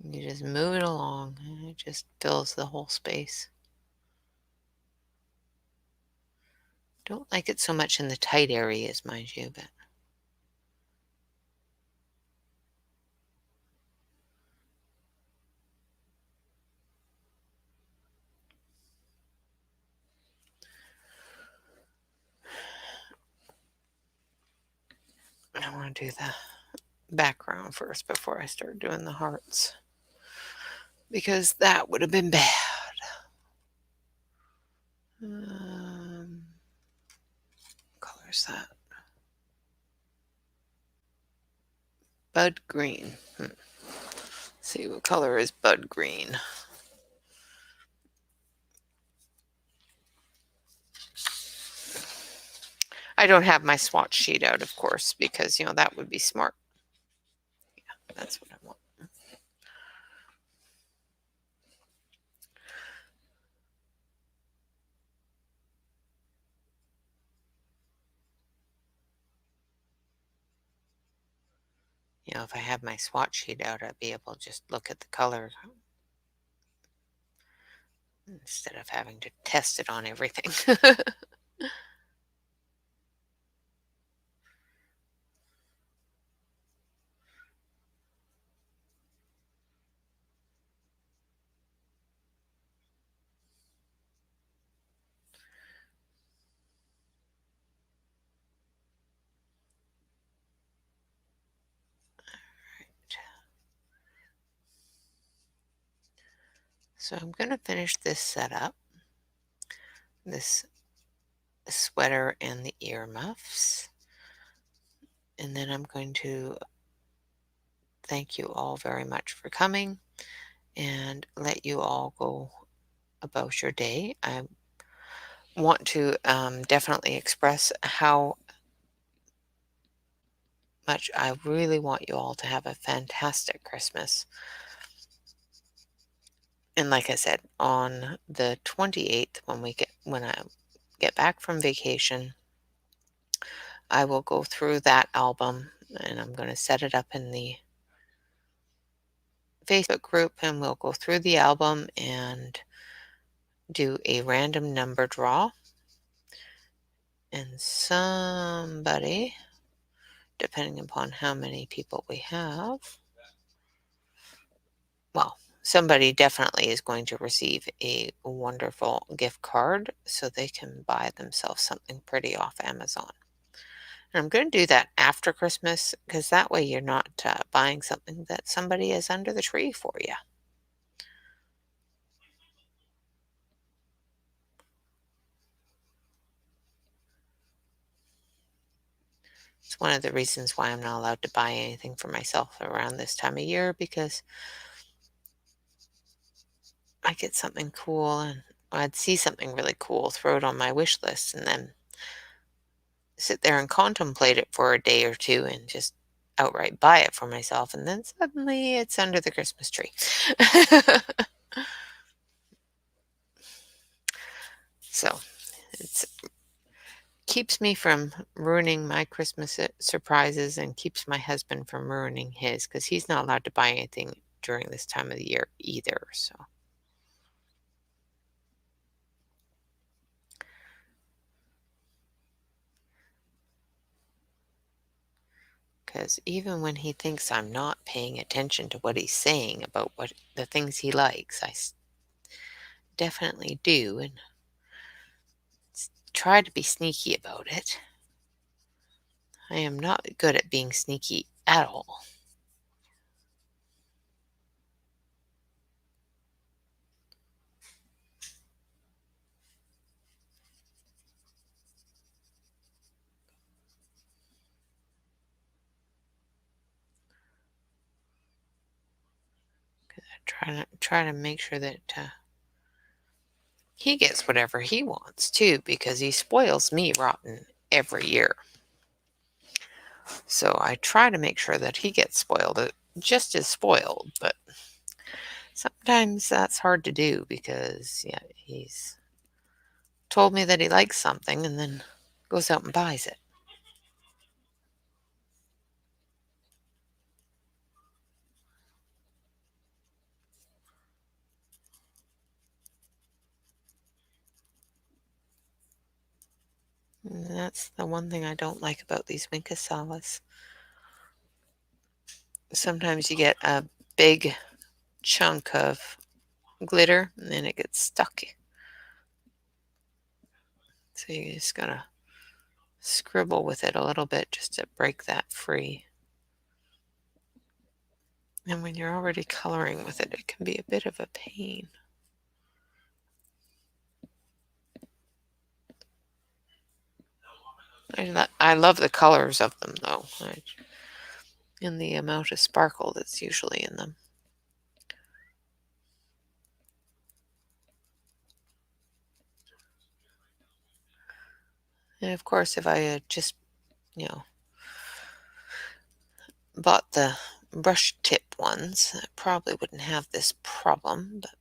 You just move it along, and it just fills the whole space. Don't like it so much in the tight areas, mind you, but I want to do the background first before I start doing the hearts, because that would have been bad. Color's that? Bud green. see what color is bud green. I don't have my swatch sheet out, of course, because, you know, that would be smart. Yeah, that's what I want. You know, if I have my swatch sheet out, I'd be able to just look at the color instead of having to test it on everything. So I'm going to finish this setup, this sweater and the earmuffs. And then I'm going to thank you all very much for coming and let you all go about your day. I want to definitely express how much I really want you all to have a fantastic Christmas. And like I said, on the 28th, when I get back from vacation, I will go through that album and I'm going to set it up in the Facebook group, and we'll go through the album and do a random number draw. And somebody, depending upon how many people we have, well, somebody definitely is going to receive a wonderful gift card so they can buy themselves something pretty off Amazon. And I'm going to do that after Christmas because that way you're not buying something that somebody is under the tree for you. It's one of the reasons why I'm not allowed to buy anything for myself around this time of year, because I get something cool and I'd see something really cool, throw it on my wish list, and then sit there and contemplate it for a day or two and just outright buy it for myself. And then suddenly it's under the Christmas tree. So it keeps me from ruining my Christmas surprises and keeps my husband from ruining his, because he's not allowed to buy anything during this time of the year either. So. Because even when he thinks I'm not paying attention to what he's saying about what the things he likes, I definitely do, and try to be sneaky about it. I am not good at being sneaky at all. I try to make sure that he gets whatever he wants too, because he spoils me rotten every year. So I try to make sure that he gets spoiled, just as spoiled, but sometimes that's hard to do because, yeah, he's told me that he likes something and then goes out and buys it. And that's the one thing I don't like about these Winkasalas. Sometimes you get a big chunk of glitter and then it gets stuck. So you just gotta scribble with it a little bit just to break that free. And when you're already coloring with it, it can be a bit of a pain. I love the colors of them, though, and the amount of sparkle that's usually in them. And of course, if I had just, you know, bought the brush tip ones, I probably wouldn't have this problem, but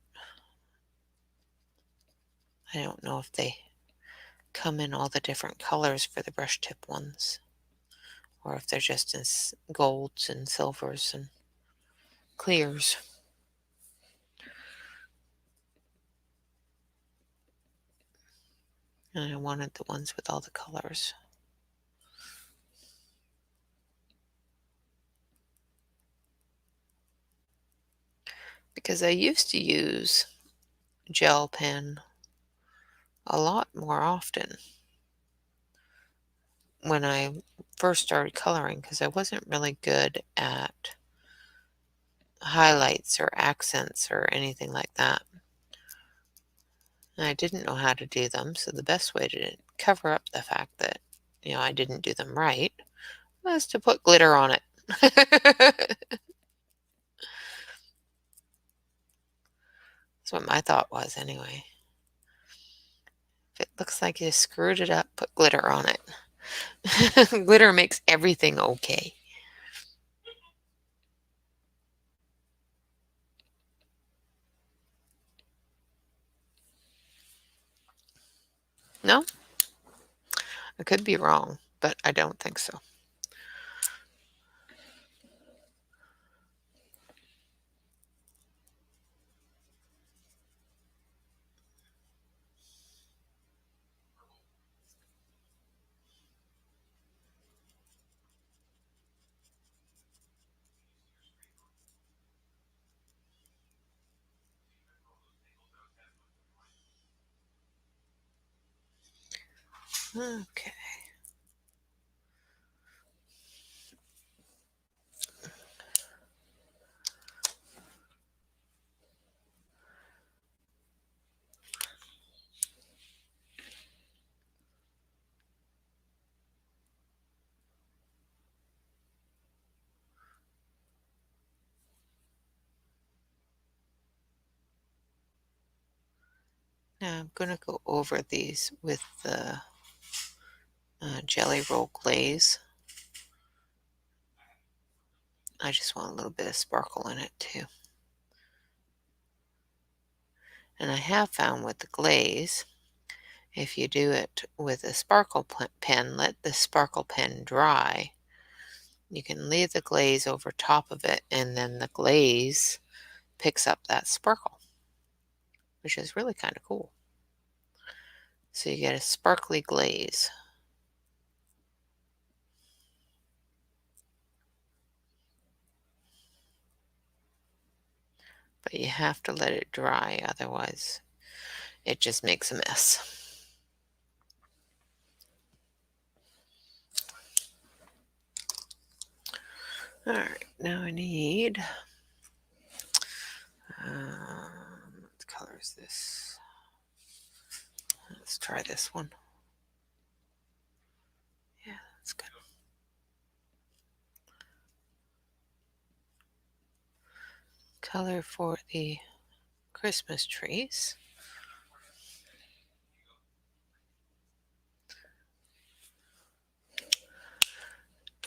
I don't know if they come in all the different colors for the brush tip ones, or if they're just in golds and silvers and clears. And I wanted the ones with all the colors. Because I used to use gel pen a lot more often when I first started coloring, because I wasn't really good at highlights or accents or anything like that. And I didn't know how to do them, so the best way to cover up the fact that, I didn't do them right was to put glitter on it. That's what my thought was anyway. If it looks like you screwed it up, put glitter on it. Glitter makes everything okay. No? I could be wrong, but I don't think so. Okay. Now I'm going to go over these with the Jelly Roll glaze. I just want a little bit of sparkle in it too. And I have found with the glaze, if you do it with a sparkle pen, let the sparkle pen dry. You can leave the glaze over top of it, and then the glaze picks up that sparkle, which is really kind of cool. So you get a sparkly glaze. But you have to let it dry, otherwise it just makes a mess. All right, now I need, what color is this? Let's try this one. Yeah, that's good. Color for the Christmas trees.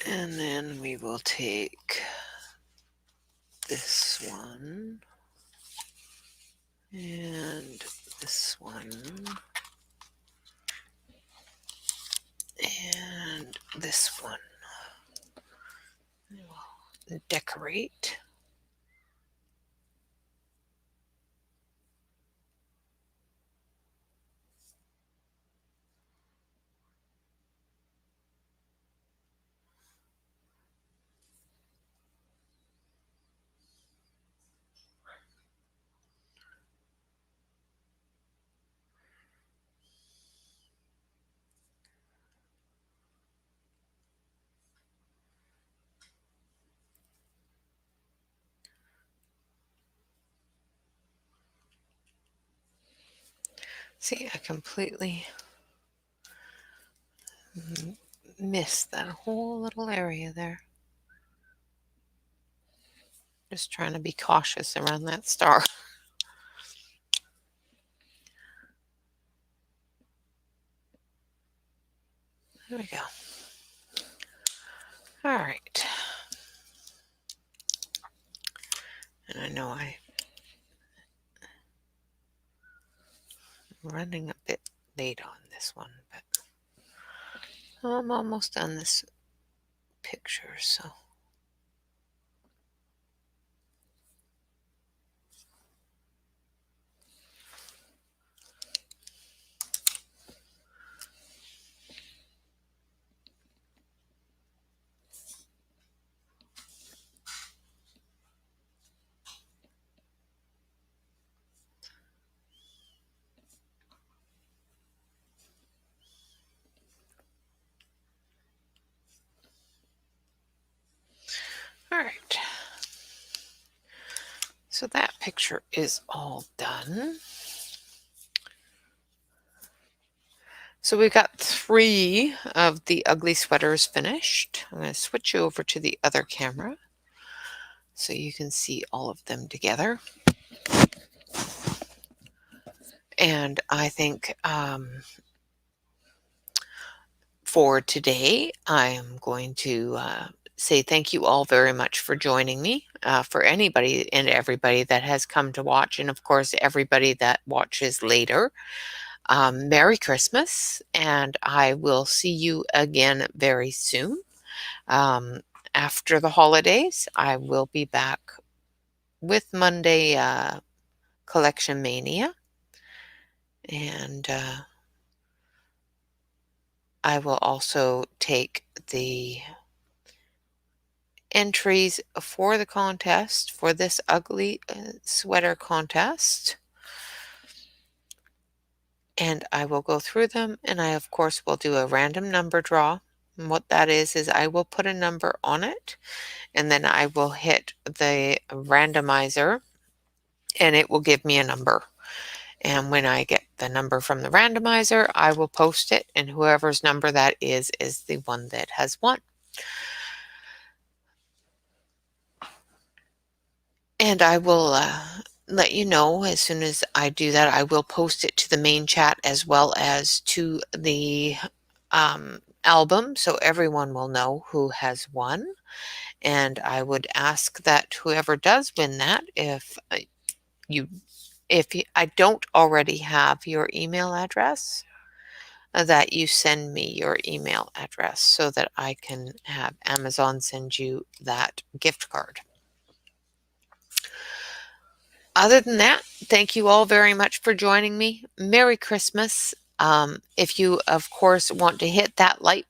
And then we will take this one and this one and this one. We'll decorate. See, I completely missed that whole little area there. Just trying to be cautious around that star. There we go. All right. And I know I'm running a bit late on this one, but I'm almost done this picture, so. All right. So that picture is all done. So we got 3 of the ugly sweaters finished. I'm going to switch you over to the other camera so you can see all of them together. And I think for today, I am going to say thank you all very much for joining me. For anybody and everybody that has come to watch, and of course everybody that watches later, Merry Christmas, and I will see you again very soon. After the holidays, I will be back with Monday Collection Mania, and I will also take the entries for the contest, for this ugly sweater contest, and I will go through them, and I of course will do a random number draw. And what that is I will put a number on it, and then I will hit the randomizer and it will give me a number. And when I get the number from the randomizer, I will post it, and whoever's number that is the one that has won. And I will let you know as soon as I do that. I will post it to the main chat as well as to the album, so everyone will know who has won. And I would ask that whoever does win that, if I don't already have your email address, that you send me your email address so that I can have Amazon send you that gift card. Other than that, thank you all very much for joining me. Merry Christmas. If you, of course, want to hit that like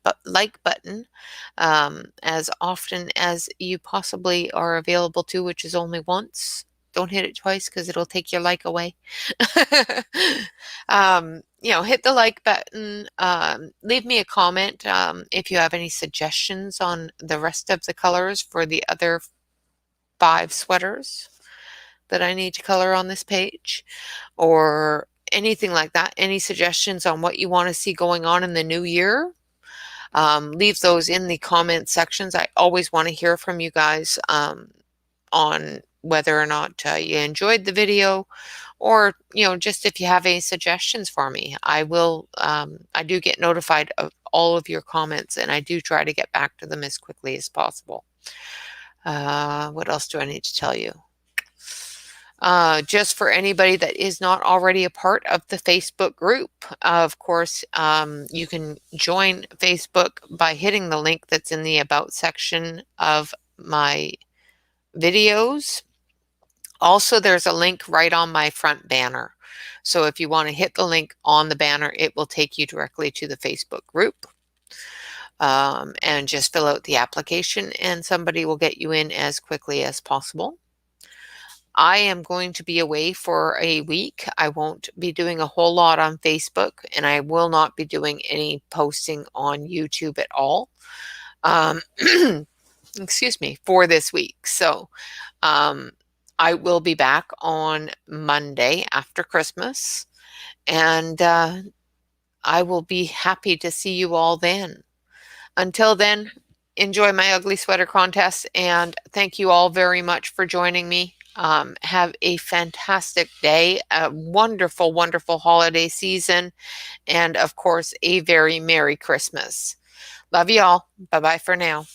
button as often as you possibly are available to, which is only once. Don't hit it twice because it'll take your like away. Hit the like button. Leave me a comment if you have any suggestions on the rest of the colors for the other 5 sweaters that I need to color on this page, or anything like that. Any suggestions on what you want to see going on in the new year? Leave those in the comment sections. I always want to hear from you guys on whether or not you enjoyed the video, or just if you have any suggestions for me. I do get notified of all of your comments, and I do try to get back to them as quickly as possible. What else do I need to tell you? Just for anybody that is not already a part of the Facebook group, of course, you can join Facebook by hitting the link that's in the About section of my videos. Also, there's a link right on my front banner. So if you want to hit the link on the banner, it will take you directly to the Facebook group. And just fill out the application, and somebody will get you in as quickly as possible. I am going to be away for a week. I won't be doing a whole lot on Facebook, and I will not be doing any posting on YouTube at all. Excuse me, for this week. So I will be back on Monday after Christmas, and I will be happy to see you all then. Until then, enjoy my ugly sweater contest, and thank you all very much for joining me. Have a fantastic day, a wonderful, wonderful holiday season, and of course, a very Merry Christmas. Love you all. Bye-bye for now.